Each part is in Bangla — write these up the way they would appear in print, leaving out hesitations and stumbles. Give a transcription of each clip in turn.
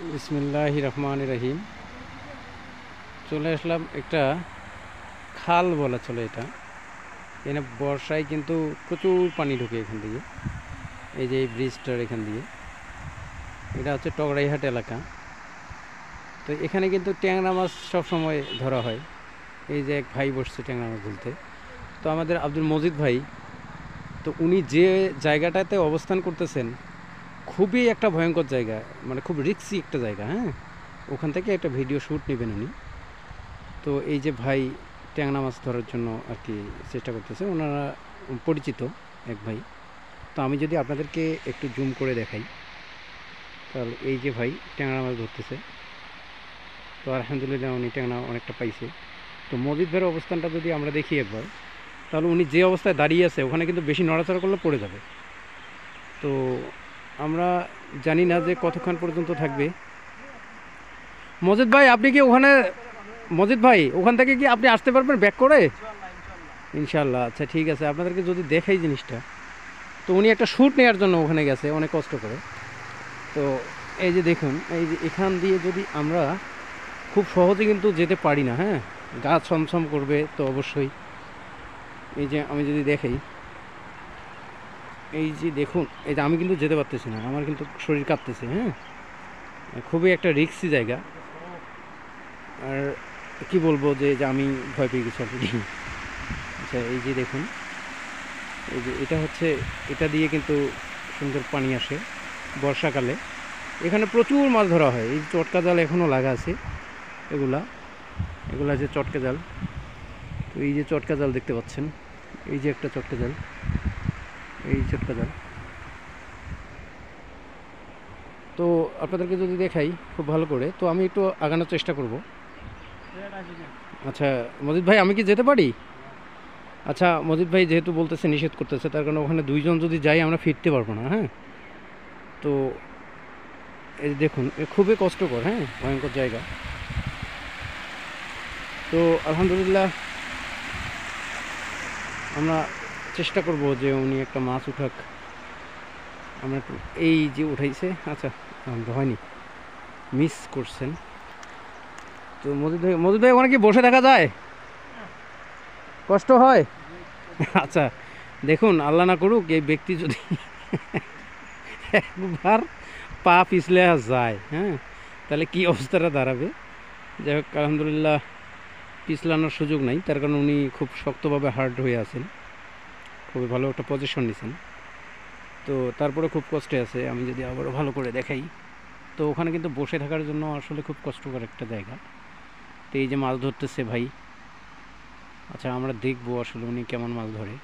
বিসমিল্লাহির রহমানির রহিম। চলে আসলাম একটা খাল বলা চলে এটা। এখানে বর্ষায় কিন্তু প্রচুর পানি ঢোকে এখান থেকে। এই যে এই ব্রিজটার এখান দিয়ে, এটা হচ্ছে টগরাইহাট এলাকা। তো এখানে কিন্তু ট্যাংরা মাছ সবসময় ধরা হয়। এই যে এক ভাই বসছে ট্যাংরা মাছ ধরতে, তো আমাদের আব্দুল মজিদ ভাই। তো উনি যে জায়গাটাতে অবস্থান করতেছেন খুবই একটা ভয়ঙ্কর জায়গা, মানে খুব রিস্কি একটা জায়গা। হ্যাঁ, ওখান থেকে একটা ভিডিও শ্যুট নেবেন উনি। তো এই যে ভাই ট্যাংরা মাছ ধরার জন্য আর কি চেষ্টা করতেছে, ওনারা পরিচিত এক ভাই। তো আমি যদি আপনাদেরকে একটু জুম করে দেখাই, তাহলে এই যে ভাই ট্যাংরা মাছ ধরতেছে। তো আলহামদুলিল্লাহ উনি ট্যাংরা অনেকটা পাইছে। তো মজিদ ভাইয়ের অবস্থানটা যদি আমরা দেখি একবার, তাহলে উনি যে অবস্থায় দাঁড়িয়ে আছে ওখানে কিন্তু বেশি নড়াচড়া করলে পড়ে যাবে। তো আমরা জানি না যে কতক্ষণ পর্যন্ত থাকবে। মজিদ ভাই আপনি কি ওখানে, মজিদ ভাই ওখান থেকে কি আপনি আসতে পারবেন ব্যাক করে? ইনশাল্লাহ। আচ্ছা ঠিক আছে, আপনাদেরকে যদি দেখাই জিনিসটা। তো উনি একটা শ্যুট নেওয়ার জন্য ওখানে গেছে অনেক কষ্ট করে। তো এই যে দেখুন, এই যে এখান দিয়ে যদি আমরা খুব সহজে কিন্তু যেতে পারি না। হ্যাঁ, গা ছমছম করবে তো অবশ্যই। এই যে আমি যদি দেখাই, এই যে দেখুন, এই যে আমি কিন্তু যেতে পারতেছি না, আমার কিন্তু শরীর কাঁপতেছে। হ্যাঁ, খুবই একটা রিস্কি জায়গা। আর কি বলবো যে আমি ভয় পেয়ে গেছি অলরেডি। আচ্ছা এই যে দেখুন, এই যে এটা হচ্ছে, এটা দিয়ে কিন্তু সুন্দর পানি আসে বর্ষাকালে। এখানে প্রচুর মাছ ধরা হয়। এই চটকা জাল এখনও লাগা আছে, এগুলা এগুলা যে চটকা জাল। তো এই যে চটকা জাল দেখতে পাচ্ছেন, এই যে একটা চটকা জাল, এই চটকা জাল। তো আপনাদেরকে যদি দেখাই খুব ভালো করে, তো আমি একটু আগানোর চেষ্টা করব। আচ্ছা মজিদ ভাই, আমি কি যেতে পারি? আচ্ছা মজিদ ভাই যেহেতু বলতেছে নিষেধ করতেছে, তার কারণে ওখানে দুইজন যদি যাই আমরা ফিরতে পারবো না। হ্যাঁ, তো এই দেখুন, এ খুবই কষ্টকর। হ্যাঁ, ভয়ঙ্কর জায়গা। তো আলহামদুলিল্লাহ আমরা চেষ্টা করব যে উনি একটা মাছ উঠাক। আমরা এই যে উঠাইছে, আচ্ছা হয়নি, মিস করছেন। তো মজিদ ভাই ওখানে কি বসে থাকা যায়? কষ্ট হয়? আচ্ছা দেখুন, আল্লাহ না করুক এই ব্যক্তি যদি একবার পা পিছলে যায়, হ্যাঁ, তাহলে কি অবস্থাটা দাঁড়াবে। যাই হোক, আলহামদুলিল্লাহ পিছলানোর সুযোগ নাই, তার কারণ উনি খুব শক্তভাবে হার্ড হয়ে আছেন, খুবই ভালো একটা পজিশন নিছেন। তো তারপরে খুব কষ্টে আছে। আমি যদি আবারও ভালো করে দেখাই, তো ওখানে কিন্তু বসে থাকার জন্য আসলে খুব কষ্টকর একটা জায়গা। তো এই যে মাছ ধরতেছে ভাই, আচ্ছা আমরা দেখবো আসলে উনি কেমন মাছ ধরে।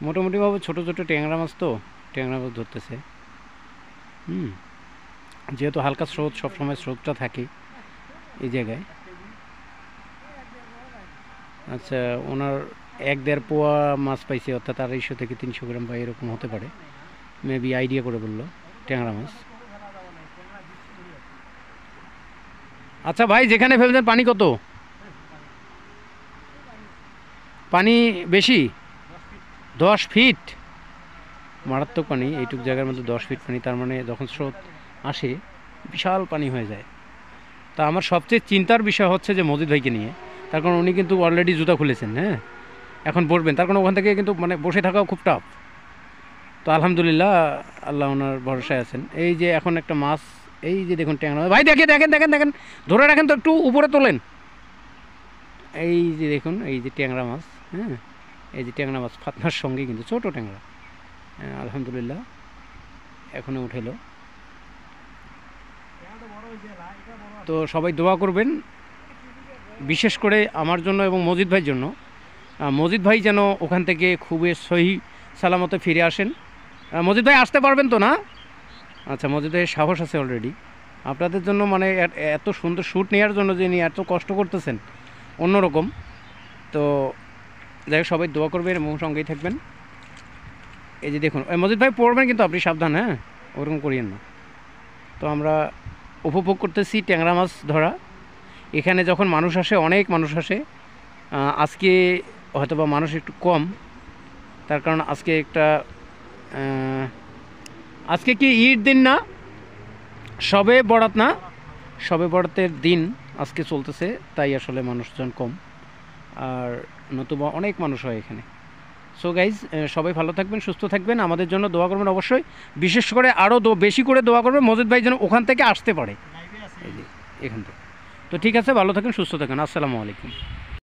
মোটামুটিভাবে ছোটো ছোটো ট্যাংরা মাছ, তো ট্যাংরা মাছ ধরতেছে। যেহেতু হালকা স্রোত, সবসময় স্রোতটা থাকে এই জায়গায়। আচ্ছা ওনার 1-1.5 পোয়া মাছ পাইছে, অর্থাৎ 250 থেকে 300 গ্রাম বা এরকম হতে পারে, মেবি আইডিয়া করে বললো ট্যাংরা মাছ। আচ্ছা ভাই, যেখানে ফেলছেন পানি কত? পানি বেশি? 10 ফিট? মারাত্মক পানি এইটুক জায়গার মধ্যে। 10 ফিট পানি, তার মানে যখন স্রোত আসে বিশাল পানি হয়ে যায়। তা আমার সবচেয়ে চিন্তার বিষয় হচ্ছে যে মজিদ ভাইকে নিয়ে, তার কারণ উনি কিন্তু অলরেডি জুতা খুলেছেন। হ্যাঁ, এখন বসবেন, তার কারণ ওখান থেকে কিন্তু মানে বসে থাকাও খুব টাফ। তো আলহামদুলিল্লাহ আল্লাহ ওনার ভরসায় আছেন। এই যে এখন একটা মাছ, এই যে দেখুন ট্যাংরা ভাই, দেখেন দেখেন দেখেন দেখেন, ধরে রাখেন তো, একটু উপরে তোলেন। এই যে দেখুন, এই যে ট্যাংরা মাছ। হ্যাঁ, এই যে ট্যাংরা মাছ ফাতনার সঙ্গে, কিন্তু ছোটো ট্যাংরা। আলহামদুলিল্লাহ এখনও উঠেলো। তো সবাই দোয়া করবেন, বিশেষ করে আমার জন্য এবং মজিদ ভাইয়ের জন্য। মজিদ ভাই যেন ওখান থেকে খুবই সহি সালামতে ফিরে আসেন। মজিদ ভাই আসতে পারবেন তো না? আচ্ছা, মজিদ ভাইয়ের সাহস আছে অলরেডি আপনাদের জন্য, মানে এত সুন্দর শ্যুট নেওয়ার জন্য যে নিয়ে এত কষ্ট করতেছেন অন্যরকম। তো যাই হোক, সবাই দোয়া করবেন এবং সঙ্গেই থাকবেন। এই যে দেখুন, মজিদ ভাই পড়বেন কিন্তু আপনি সাবধান। হ্যাঁ, ওরকম করিয়েন না। তো আমরা উপভোগ করতেছি ট্যাংরা মাছ ধরা। এখানে যখন মানুষ আসে, অনেক মানুষ আসে। আজকে হয়তো বা মানুষ একটু কম, তার কারণ আজকে একটা আজকে কি ঈদ দিন না, সবে বরাত না, সবে বরাতের দিন আজকে চলতেছে, তাই আসলে মানুষজন কম, আর নতুবা অনেক মানুষ হয় এখানে। সো গাইজ, সবাই ভালো থাকবেন, সুস্থ থাকবেন, আমাদের জন্য দোয়া করবেন অবশ্যই, বিশেষ করে আরও বেশি করে দোয়া করবেন মজিদ ভাই যেন ওখান থেকে আসতে পারে, এই যে এখান থেকে। তো ঠিক আছে, ভালো থাকেন, সুস্থ থাকেন, আসসালামু আলাইকুম।